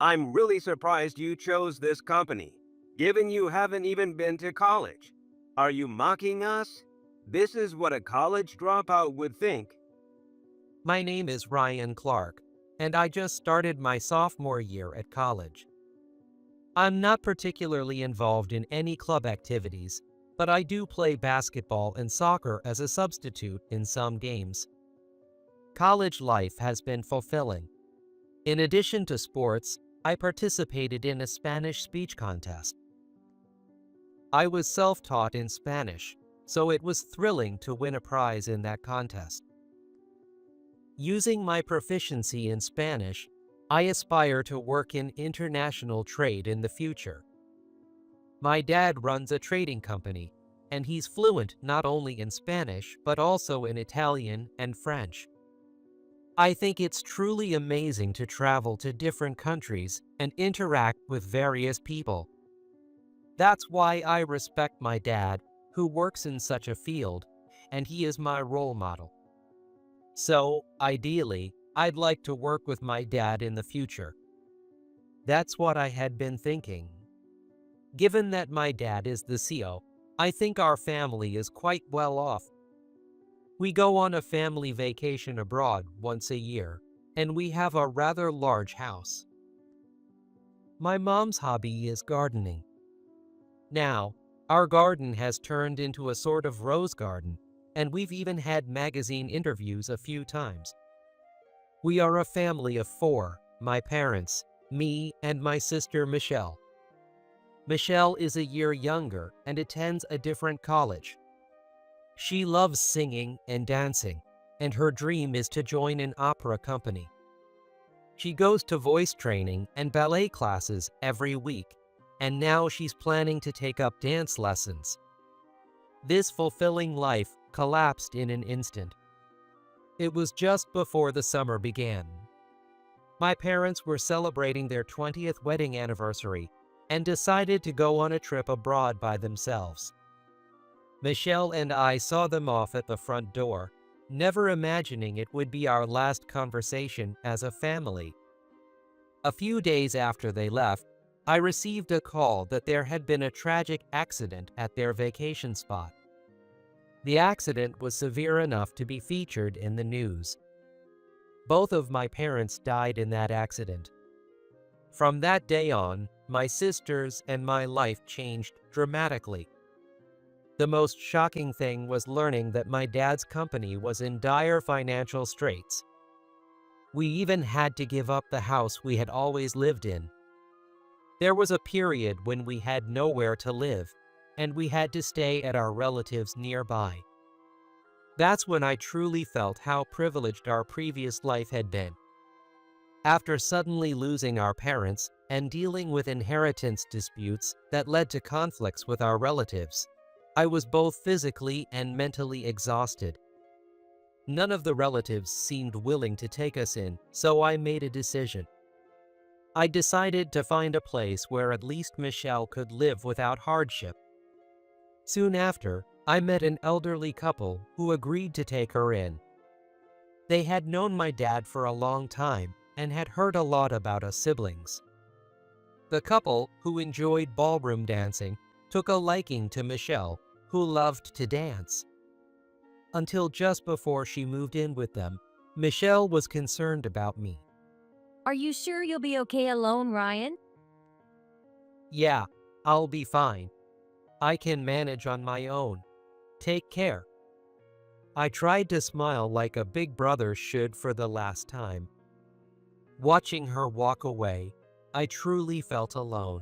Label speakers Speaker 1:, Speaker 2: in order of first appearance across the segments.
Speaker 1: I'm really surprised you chose this company, given you haven't even been to college. Are you mocking us? This is what a college dropout would think.
Speaker 2: My name is Ryan Clark, and I just started my sophomore year at college. I'm not particularly involved in any club activities, but I do play basketball and soccer as a substitute in some games. College life has been fulfilling. In addition to sports, I participated in a Spanish speech contest. I was self-taught in Spanish, so it was thrilling to win a prize in that contest. Using my proficiency in Spanish, I aspire to work in international trade in the future. My dad runs a trading company, and he's fluent not only in Spanish but also in Italian and French. I think it's truly amazing to travel to different countries and interact with various people. That's why I respect my dad, who works in such a field, and he is my role model. So, ideally, I'd like to work with my dad in the future. That's what I had been thinking. Given that my dad is the CEO, I think our family is quite well off. We go on a family vacation abroad once a year, and we have a rather large house. My mom's hobby is gardening. Now, our garden has turned into a sort of rose garden, and we've even had magazine interviews a few times. We are a family of four: my parents, me, and my sister Michelle. Michelle is a year younger and attends a different college. She loves singing and dancing, and her dream is to join an opera company. She goes to voice training and ballet classes every week, and now she's planning to take up dance lessons. This fulfilling life collapsed in an instant. It was just before the summer began. My parents were celebrating their 20th wedding anniversary and decided to go on a trip abroad by themselves. Michelle and I saw them off at the front door, never imagining it would be our last conversation as a family. A few days after they left, I received a call that there had been a tragic accident at their vacation spot. The accident was severe enough to be featured in the news. Both of my parents died in that accident. From that day on, my sisters and my life changed dramatically. The most shocking thing was learning that my dad's company was in dire financial straits. We even had to give up the house we had always lived in. There was a period when we had nowhere to live, and we had to stay at our relatives nearby. That's when I truly felt how privileged our previous life had been. After suddenly losing our parents and dealing with inheritance disputes that led to conflicts with our relatives, I was both physically and mentally exhausted. None of the relatives seemed willing to take us in, so I made a decision. I decided to find a place where at least Michelle could live without hardship. Soon after, I met an elderly couple who agreed to take her in. They had known my dad for a long time and had heard a lot about us siblings. The couple, who enjoyed ballroom dancing, took a liking to Michelle, who loved to dance. Until just before she moved in with them, Michelle was concerned about me.
Speaker 3: Are you sure you'll be okay alone, Ryan?
Speaker 2: Yeah, I'll be fine. I can manage on my own. Take care. I tried to smile like a big brother should for the last time. Watching her walk away, I truly felt alone.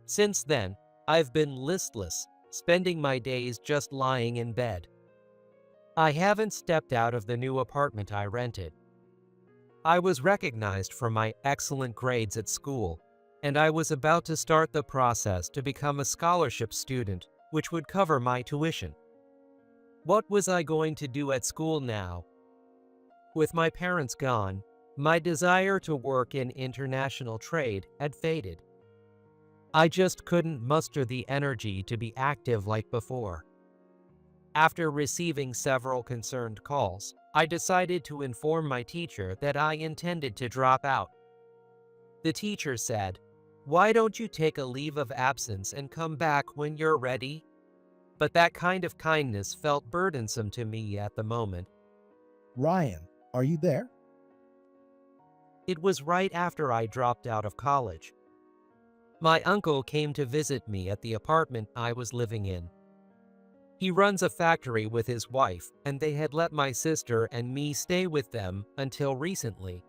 Speaker 2: Since then, I've been listless, spending my days just lying in bed. I haven't stepped out of the new apartment I rented. I was recognized for my excellent grades at school, and I was about to start the process to become a scholarship student, which would cover my tuition. What was I going to do at school now? With my parents gone, my desire to work in international trade had faded. I just couldn't muster the energy to be active like before. After receiving several concerned calls, I decided to inform my teacher that I intended to drop out. The teacher said, "Why don't you take a leave of absence and come back when you're ready?" But that kind of kindness felt burdensome to me at the moment.
Speaker 4: Ryan, are you there?
Speaker 2: It was right after I dropped out of college. My uncle came to visit me at the apartment I was living in. He runs a factory with his wife, and they had let my sister and me stay with them until recently.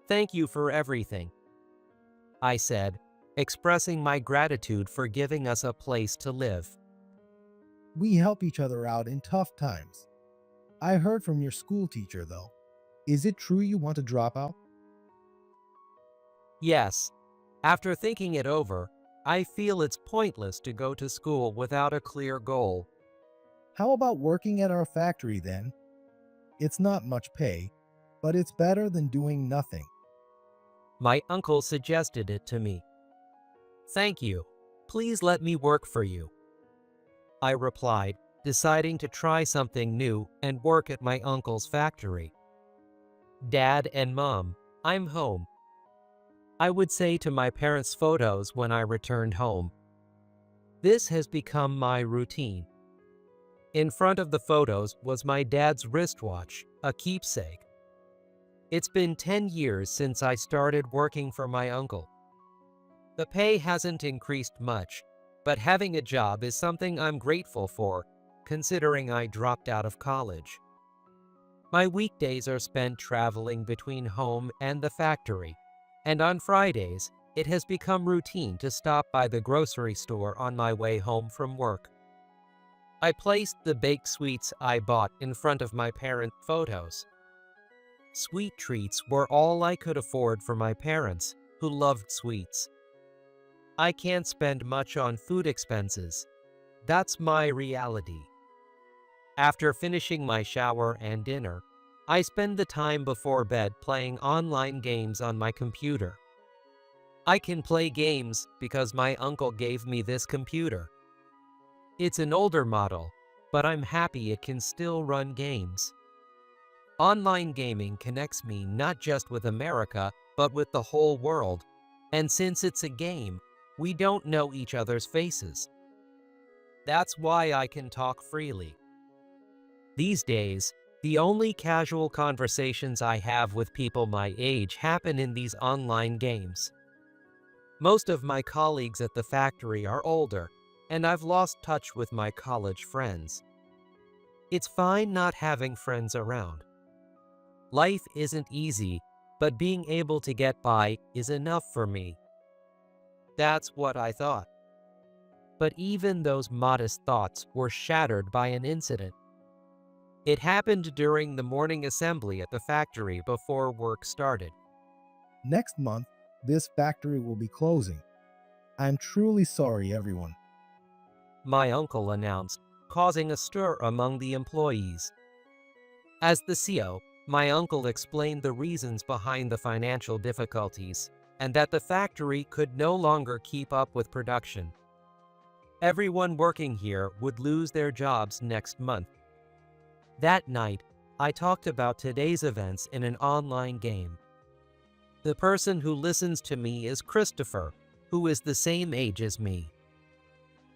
Speaker 2: "Thank you for everything," I said, expressing my gratitude for giving us a place to live.
Speaker 4: We help each other out in tough times. I heard from your school teacher, though. Is it true you want to drop out?
Speaker 2: Yes, after thinking it over, I feel it's pointless to go to school without a clear goal.
Speaker 4: How about working at our factory then? It's not much pay, but it's better than doing nothing.
Speaker 2: My uncle suggested it to me. "Thank you. Please let me work for you," I replied, deciding to try something new and work at my uncle's factory. "Dad and Mom, I'm home," I would say to my parents' photos when I returned home. This has become my routine. In front of the photos was my dad's wristwatch, a keepsake. It's been 10 years since I started working for my uncle. The pay hasn't increased much, but having a job is something I'm grateful for, considering I dropped out of college. My weekdays are spent traveling between home and the factory, and on Fridays, it has become routine to stop by the grocery store on my way home from work. I placed the baked sweets I bought in front of my parents' photos. Sweet treats were all I could afford for my parents, who loved sweets. I can't spend much on food expenses. That's my reality. After finishing my shower and dinner, I spend the time before bed playing online games on my computer. I can play games because my uncle gave me this computer. It's an older model, but I'm happy it can still run games. Online gaming connects me not just with America, but with the whole world. And since it's a game, we don't know each other's faces. That's why I can talk freely. These days, the only casual conversations I have with people my age happen in these online games. Most of my colleagues at the factory are older, and I've lost touch with my college friends. It's fine not having friends around. Life isn't easy, but being able to get by is enough for me. That's what I thought. But even those modest thoughts were shattered by an incident. It happened during the morning assembly at the factory before work started.
Speaker 4: Next month, this factory will be closing. I'm truly sorry, everyone.
Speaker 2: My uncle announced, causing a stir among the employees. As the CEO, my uncle explained the reasons behind the financial difficulties and that the factory could no longer keep up with production. Everyone working here would lose their jobs next month. That night, I talked about today's events in an online game. The person who listens to me is Christopher, who is the same age as me.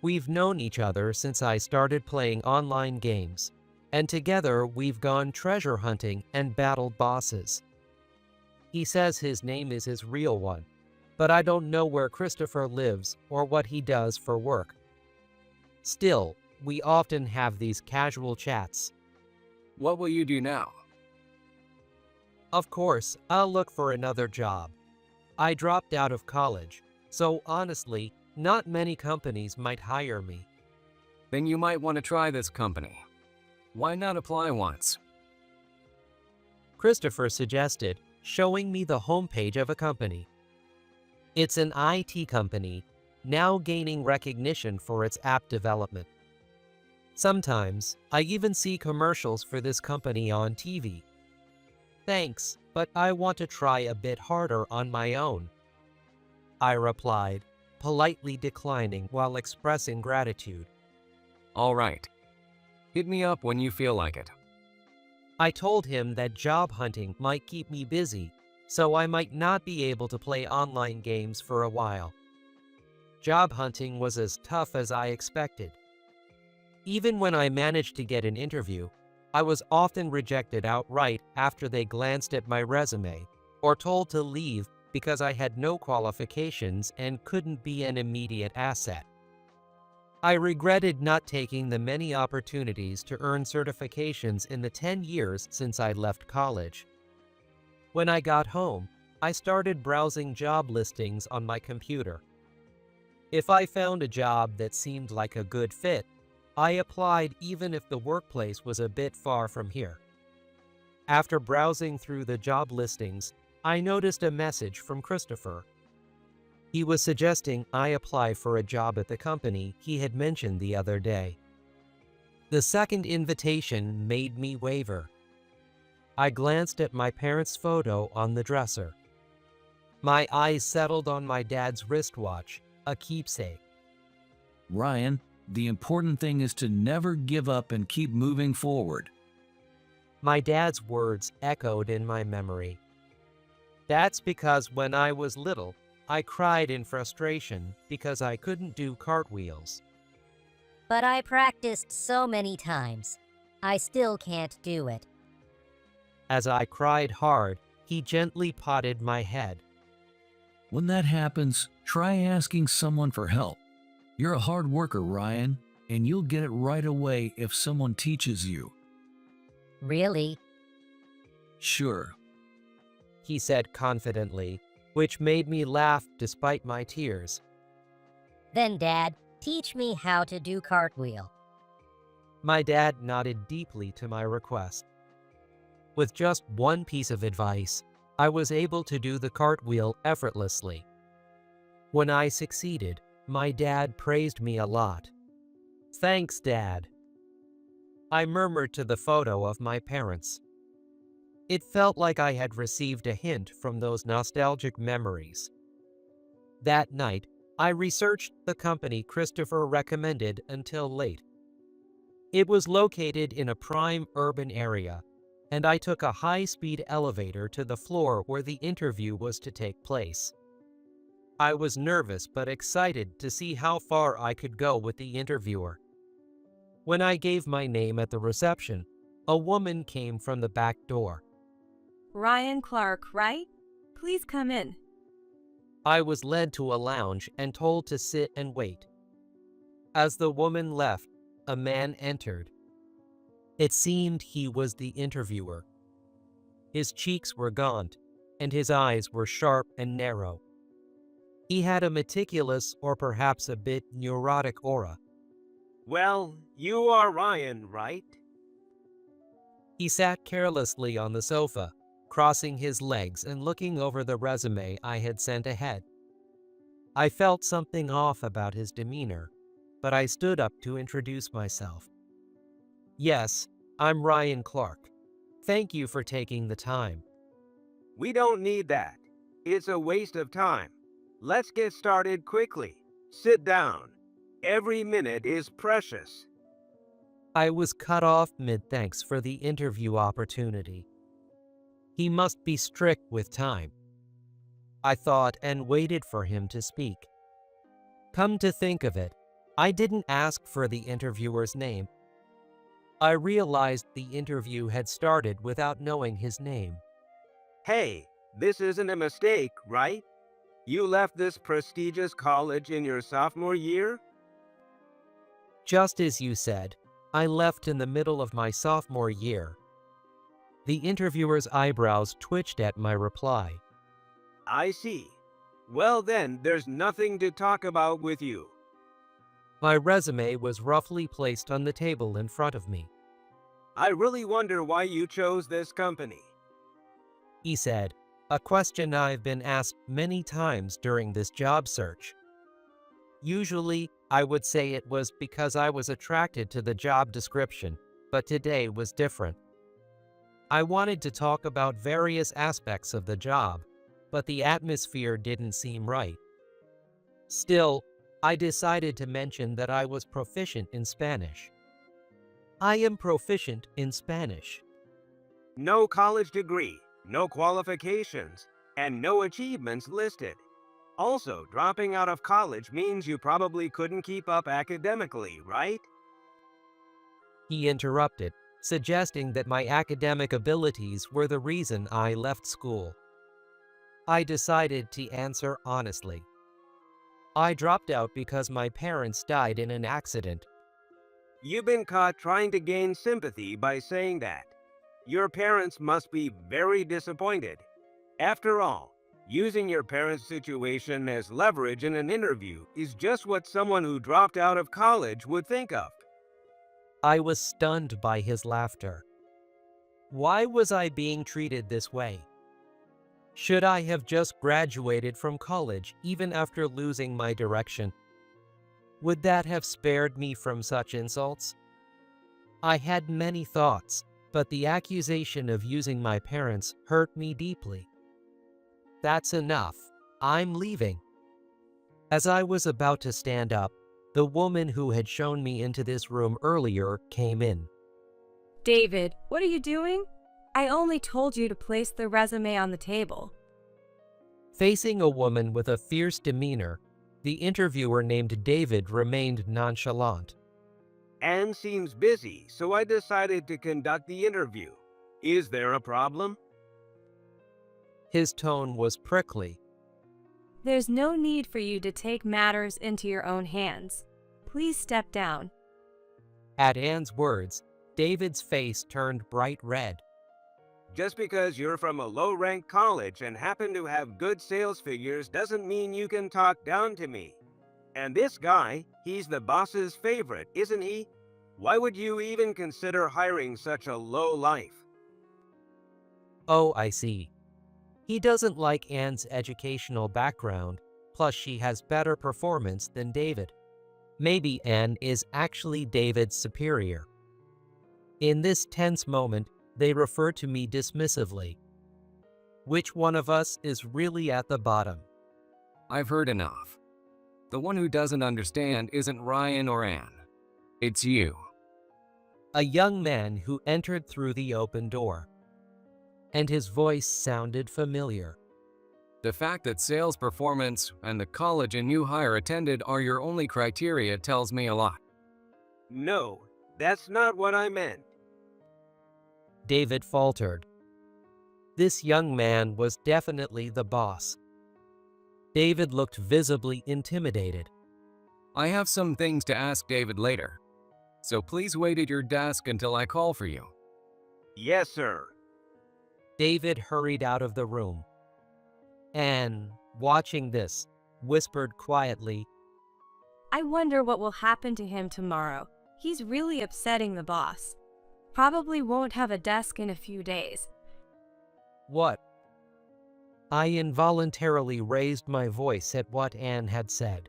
Speaker 2: We've known each other since I started playing online games, and together we've gone treasure hunting and battled bosses. He says his name is his real one, but I don't know where Christopher lives or what he does for work. Still, we often have these casual chats.
Speaker 5: What will you do now?
Speaker 2: Of course, I'll look for another job. I dropped out of college, so honestly, not many companies might hire me.
Speaker 5: Then you might want to try this company. Why not apply once?
Speaker 2: Christopher suggested, showing me the homepage of a company. It's an IT company, now gaining recognition for its app development. Sometimes, I even see commercials for this company on TV. Thanks, but I want to try a bit harder on my own, I replied, politely declining while expressing gratitude.
Speaker 5: All right. Hit me up when you feel like it.
Speaker 2: I told him that job hunting might keep me busy, so I might not be able to play online games for a while. Job hunting was as tough as I expected. Even when I managed to get an interview, I was often rejected outright after they glanced at my resume or told to leave because I had no qualifications and couldn't be an immediate asset. I regretted not taking the many opportunities to earn certifications in the 10 years since I left college. When I got home, I started browsing job listings on my computer. If I found a job that seemed like a good fit, I applied even if the workplace was a bit far from here. After browsing through the job listings, I noticed a message from Christopher. He was suggesting I apply for a job at the company he had mentioned the other day. The second invitation made me waver. I glanced at my parents' photo on the dresser. My eyes settled on my dad's wristwatch, a keepsake.
Speaker 6: Ryan, the important thing is to never give up and keep moving forward.
Speaker 2: My dad's words echoed in my memory. That's because when I was little, I cried in frustration because I couldn't do cartwheels.
Speaker 3: But I practiced so many times. I still can't do it.
Speaker 2: As I cried hard, he gently patted my head.
Speaker 6: When that happens, try asking someone for help. You're a hard worker, Ryan, and you'll get it right away if someone teaches you.
Speaker 3: Really?
Speaker 6: Sure.
Speaker 2: He said confidently, which made me laugh despite my tears.
Speaker 3: Then, Dad, teach me how to do cartwheel.
Speaker 2: My dad nodded deeply to my request. With just one piece of advice, I was able to do the cartwheel effortlessly. When I succeeded, my dad praised me a lot. "Thanks, Dad." I murmured to the photo of my parents. It felt like I had received a hint from those nostalgic memories. That night, I researched the company Christopher recommended until late. It was located in a prime urban area, and I took a high-speed elevator to the floor where the interview was to take place. I was nervous but excited to see how far I could go with the interviewer. When I gave my name at the reception, a woman came from the back door.
Speaker 7: Ryan Clark, right? Please come in.
Speaker 2: I was led to a lounge and told to sit and wait. As the woman left, a man entered. It seemed he was the interviewer. His cheeks were gaunt, and his eyes were sharp and narrow. He had a meticulous or perhaps a bit neurotic aura.
Speaker 1: Well, you are Ryan, right?
Speaker 2: He sat carelessly on the sofa, crossing his legs and looking over the resume I had sent ahead. I felt something off about his demeanor, but I stood up to introduce myself. "Yes, I'm Ryan Clark. Thank you for taking the time."
Speaker 1: We don't need that. It's a waste of time. Let's get started quickly. Sit down. Every minute is precious.
Speaker 2: I was cut off mid-thanks for the interview opportunity. He must be strict with time, I thought, and waited for him to speak. Come to think of it, I didn't ask for the interviewer's name. I realized the interview had started without knowing his name.
Speaker 1: Hey, this isn't a mistake, right? You left this prestigious college in your sophomore year?
Speaker 2: Just as you said, I left in the middle of my sophomore year. The interviewer's eyebrows twitched at my reply.
Speaker 1: I see. Well then, there's nothing to talk about with you.
Speaker 2: My resume was roughly placed on the table in front of me.
Speaker 1: I really wonder why you chose this company.
Speaker 2: He said, a question I've been asked many times during this job search. Usually, I would say it was because I was attracted to the job description, but today was different. I wanted to talk about various aspects of the job, but the atmosphere didn't seem right. Still, I decided to mention that I was proficient in Spanish. I am proficient in Spanish.
Speaker 1: No college degree, no qualifications, and no achievements listed. Also, dropping out of college means you probably couldn't keep up academically, right?
Speaker 2: He interrupted, suggesting that my academic abilities were the reason I left school. I decided to answer honestly. I dropped out because my parents died in an accident.
Speaker 1: You've been caught trying to gain sympathy by saying that. Your parents must be very disappointed. After all, using your parents' situation as leverage in an interview is just what someone who dropped out of college would think of.
Speaker 2: I was stunned by his laughter. Why was I being treated this way? Should I have just graduated from college even after losing my direction? Would that have spared me from such insults? I had many thoughts, but the accusation of using my parents hurt me deeply. That's enough. I'm leaving. As I was about to stand up, the woman who had shown me into this room earlier came in.
Speaker 7: David, what are you doing? I only told you to place the resume on the table.
Speaker 2: Facing a woman with a fierce demeanor, the interviewer named David remained nonchalant.
Speaker 1: Anne seems busy, so I decided to conduct the interview. Is there a problem?
Speaker 2: His tone was prickly.
Speaker 7: There's no need for you to take matters into your own hands. Please step down.
Speaker 2: At Anne's words, David's face turned bright red.
Speaker 1: Just because you're from a low-ranked college and happen to have good sales figures doesn't mean you can talk down to me. And this guy, he's the boss's favorite, isn't he? Why would you even consider hiring such a low life?
Speaker 2: Oh, I see. He doesn't like Anne's educational background, plus she has better performance than David. Maybe Anne is actually David's superior. In this tense moment, they refer to me dismissively. Which one of us is really at the bottom?
Speaker 5: I've heard enough. The one who doesn't understand isn't Ryan or Anne. It's you.
Speaker 2: A young man who entered through the open door. And his voice sounded familiar.
Speaker 5: The fact that sales performance and the college a new hire attended are your only criteria tells me a lot.
Speaker 1: No, that's not what I meant.
Speaker 2: David faltered. This young man was definitely the boss. David looked visibly intimidated.
Speaker 5: I have some things to ask David later, so please wait at your desk until I call for you.
Speaker 1: Yes, sir.
Speaker 2: David hurried out of the room. Anne, watching this, whispered quietly,
Speaker 7: I wonder what will happen to him tomorrow. He's really upsetting the boss. Probably won't have a desk in a few days.
Speaker 2: "What?" I involuntarily raised my voice at what Anne had said.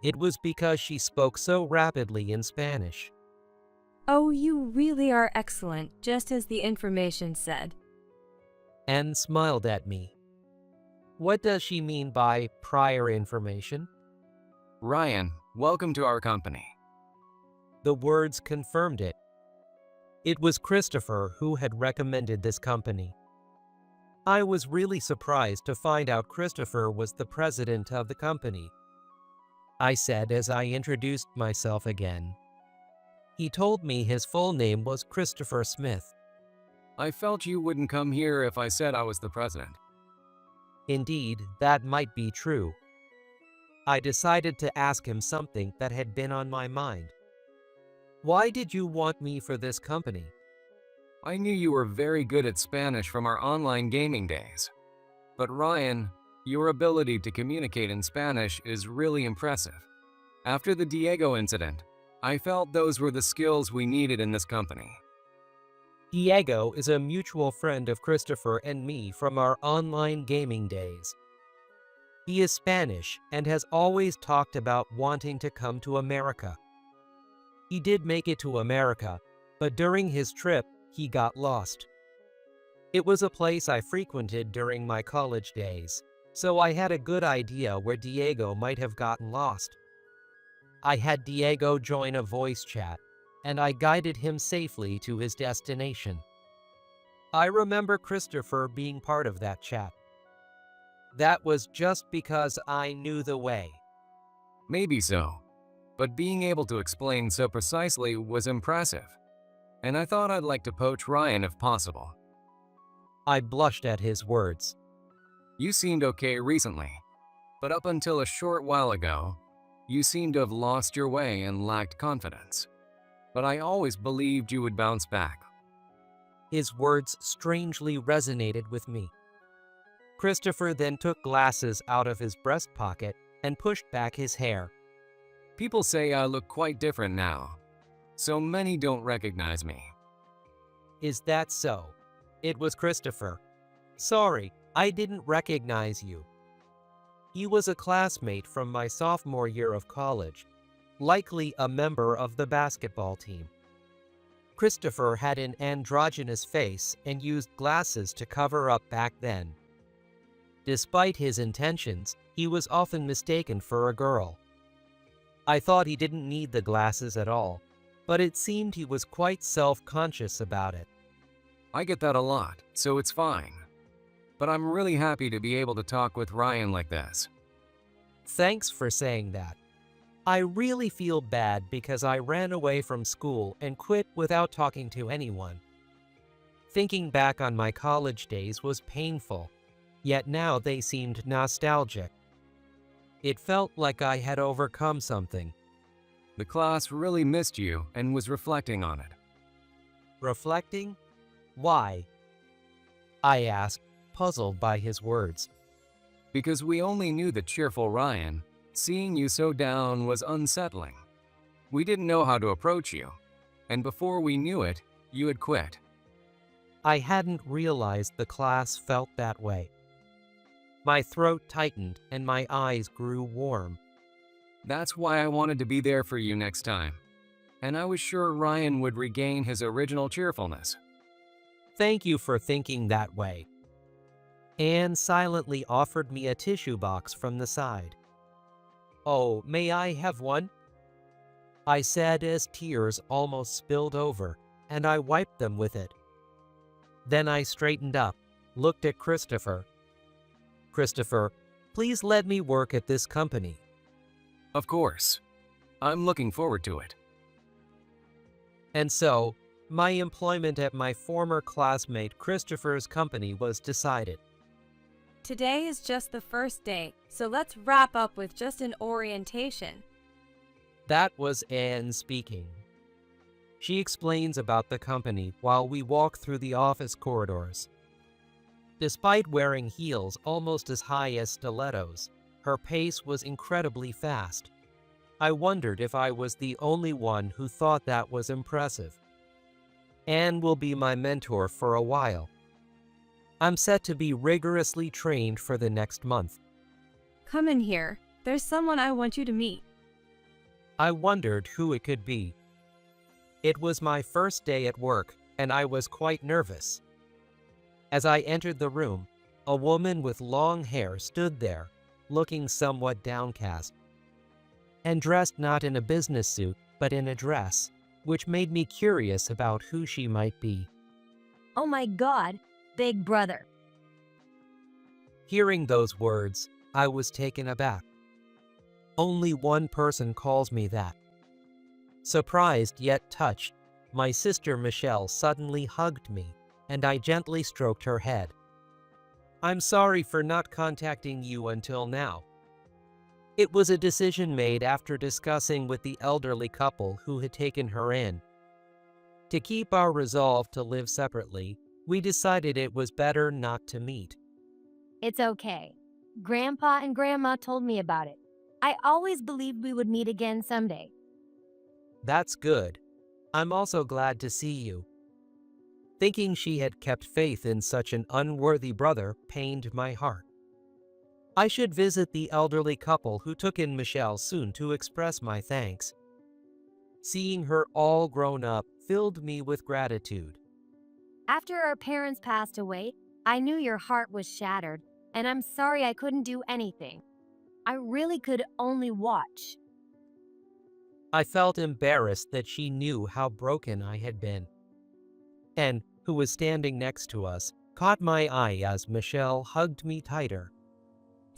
Speaker 2: It was because she spoke so rapidly in Spanish.
Speaker 7: Oh, you really are excellent, just as the information said.
Speaker 2: Anne smiled at me. What does she mean by prior information?
Speaker 5: Ryan, welcome to our company.
Speaker 2: The words confirmed it. It was Christopher who had recommended this company. I was really surprised to find out Christopher was the president of the company. I said as I introduced myself again. He told me his full name was Christopher Smith.
Speaker 5: I felt you wouldn't come here if I said I was the president.
Speaker 2: Indeed, that might be true. I decided to ask him something that had been on my mind. Why did you want me for this company?
Speaker 5: I knew you were very good at Spanish from our online gaming days. But Ryan, your ability to communicate in Spanish is really impressive. After the Diego incident, I felt those were the skills we needed in this company.
Speaker 2: Diego is a mutual friend of Christopher and me from our online gaming days. He is Spanish and has always talked about wanting to come to America. He did make it to America, but during his trip, he got lost. It was a place I frequented during my college days, so I had a good idea where Diego might have gotten lost. I had Diego join a voice chat, and I guided him safely to his destination. I remember Christopher being part of that chat. That was just because I knew the way.
Speaker 5: Maybe so, but being able to explain so precisely was impressive, and I thought I'd like to poach Ryan if possible.
Speaker 2: I blushed at his words.
Speaker 5: You seemed okay recently, but up until a short while ago, you seemed to have lost your way and lacked confidence. But I always believed you would bounce back.
Speaker 2: His words strangely resonated with me. Christopher then took glasses out of his breast pocket and pushed back his hair.
Speaker 5: People say I look quite different now, so many don't recognize me.
Speaker 2: Is that so? It was Christopher. Sorry, I didn't recognize you. He was a classmate from my sophomore year of college, likely a member of the basketball team. Christopher had an androgynous face and used glasses to cover up back then. Despite his intentions, he was often mistaken for a girl. I thought he didn't need the glasses at all, but it seemed he was quite self-conscious about it.
Speaker 5: I get that a lot, so it's fine. But I'm really happy to be able to talk with Ryan like this.
Speaker 2: Thanks for saying that. I really feel bad because I ran away from school and quit without talking to anyone. Thinking back on my college days was painful, yet now they seemed nostalgic. It felt like I had overcome something.
Speaker 5: The class really missed you and was reflecting on it.
Speaker 2: Reflecting? Why? I asked, puzzled by his words.
Speaker 5: Because we only knew the cheerful Ryan. Seeing you so down was unsettling. We didn't know how to approach you, and before we knew it, you had quit.
Speaker 2: I hadn't realized the class felt that way. My throat tightened and my eyes grew warm.
Speaker 5: That's why I wanted to be there for you next time, and I was sure Ryan would regain his original cheerfulness.
Speaker 2: Thank you for thinking that way. Anne silently offered me a tissue box from the side. Oh, may I have one? I said as tears almost spilled over, and I wiped them with it. Then I straightened up, looked at Christopher. Christopher, please let me work at this company.
Speaker 5: Of course. I'm looking forward to it.
Speaker 2: And so, my employment at my former classmate Christopher's company was decided.
Speaker 7: Today is just the first day, so let's wrap up with just an orientation.
Speaker 2: That was Anne speaking. She explains about the company while we walk through the office corridors. Despite wearing heels almost as high as stilettos, her pace was incredibly fast. I wondered if I was the only one who thought that was impressive. Anne will be my mentor for a while. I'm set to be rigorously trained for the next month.
Speaker 7: Come in here. There's someone I want you to meet.
Speaker 2: I wondered who it could be. It was my first day at work, and I was quite nervous. As I entered the room, a woman with long hair stood there, looking somewhat downcast, and dressed not in a business suit, but in a dress, which made me curious about who she might be.
Speaker 3: Oh my God, Big Brother.
Speaker 2: Hearing those words, I was taken aback. Only one person calls me that. Surprised yet touched, my sister Michelle suddenly hugged me, and I gently stroked her head. I'm sorry for not contacting you until now. It was a decision made after discussing with the elderly couple who had taken her in. To keep our resolve to live separately, we decided it was better not to meet.
Speaker 3: It's okay. Grandpa and Grandma told me about it. I always believed we would meet again someday.
Speaker 2: That's good. I'm also glad to see you. Thinking she had kept faith in such an unworthy brother pained my heart. I should visit the elderly couple who took in Michelle soon to express my thanks. Seeing her all grown up filled me with gratitude.
Speaker 3: After our parents passed away, I knew your heart was shattered, and I'm sorry I couldn't do anything. I really could only watch.
Speaker 2: I felt embarrassed that she knew how broken I had been. Anne, who was standing next to us, caught my eye as Michelle hugged me tighter.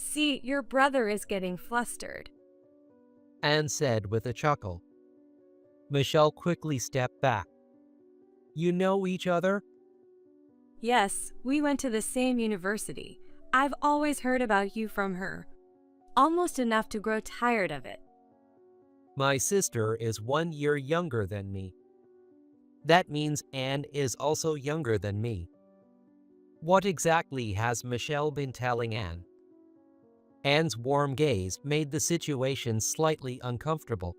Speaker 7: See, your brother is getting flustered.
Speaker 2: Anne said with a chuckle. Michelle quickly stepped back. You know each other?
Speaker 7: Yes, we went to the same university. I've always heard about you from her. Almost enough to grow tired of it.
Speaker 2: My sister is 1 year younger than me. That means Anne is also younger than me. What exactly has Michelle been telling Anne? Anne's warm gaze made the situation slightly uncomfortable.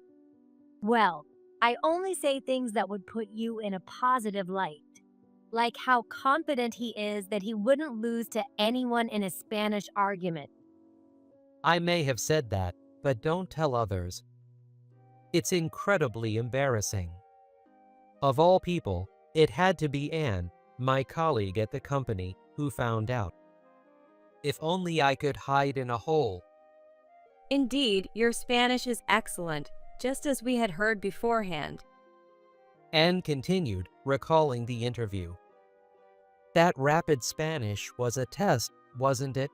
Speaker 3: Well, I only say things that would put you in a positive light. Like how confident he is that he wouldn't lose to anyone in a Spanish argument.
Speaker 2: I may have said that, but don't tell others. It's incredibly embarrassing. Of all people, it had to be Anne, my colleague at the company, who found out. If only I could hide in a hole.
Speaker 7: Indeed, your Spanish is excellent, just as we had heard beforehand.
Speaker 2: Anne continued, recalling the interview. That rapid Spanish was a test, wasn't it?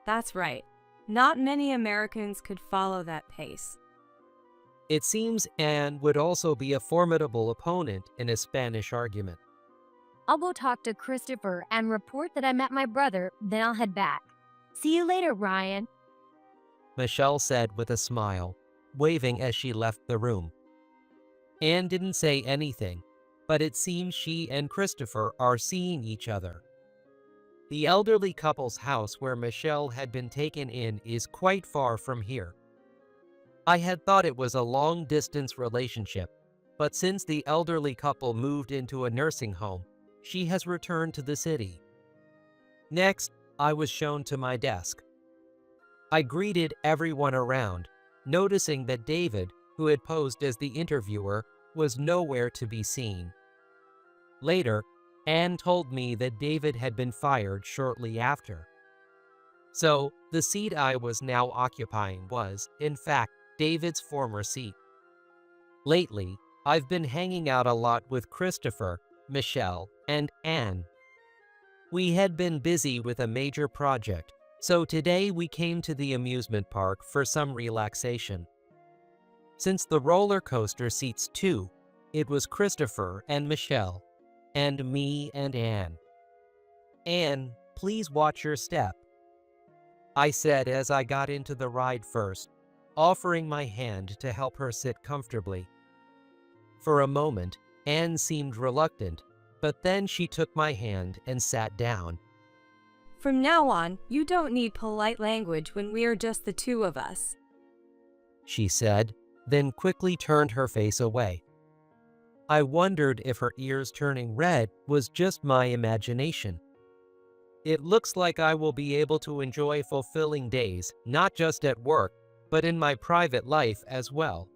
Speaker 7: That's right. Not many Americans could follow that pace.
Speaker 2: It seems Anne would also be a formidable opponent in a Spanish argument.
Speaker 3: I'll go talk to Christopher and report that I met my brother, then I'll head back. See you later, Ryan.
Speaker 2: Michelle said with a smile, waving as she left the room. Anne didn't say anything, but it seems she and Christopher are seeing each other. The elderly couple's house where Michelle had been taken in is quite far from here. I had thought it was a long-distance relationship, but since the elderly couple moved into a nursing home, she has returned to the city. Next, I was shown to my desk. I greeted everyone around, noticing that David, who had posed as the interviewer, was nowhere to be seen. Later, Anne told me that David had been fired shortly after. So, the seat I was now occupying was, in fact, David's former seat. Lately, I've been hanging out a lot with Christopher, Michelle, and Anne. We had been busy with a major project, so today we came to the amusement park for some relaxation. Since the roller coaster seats two, it was Christopher and Michelle, and me and Anne. Anne, please watch your step, I said as I got into the ride first, offering my hand to help her sit comfortably. For a moment, Anne seemed reluctant, but then she took my hand and sat down.
Speaker 7: From now on, you don't need polite language when we are just the two of us,
Speaker 2: she said, then quickly turned her face away. I wondered if her ears turning red was just my imagination. It looks like I will be able to enjoy fulfilling days, not just at work, but in my private life as well.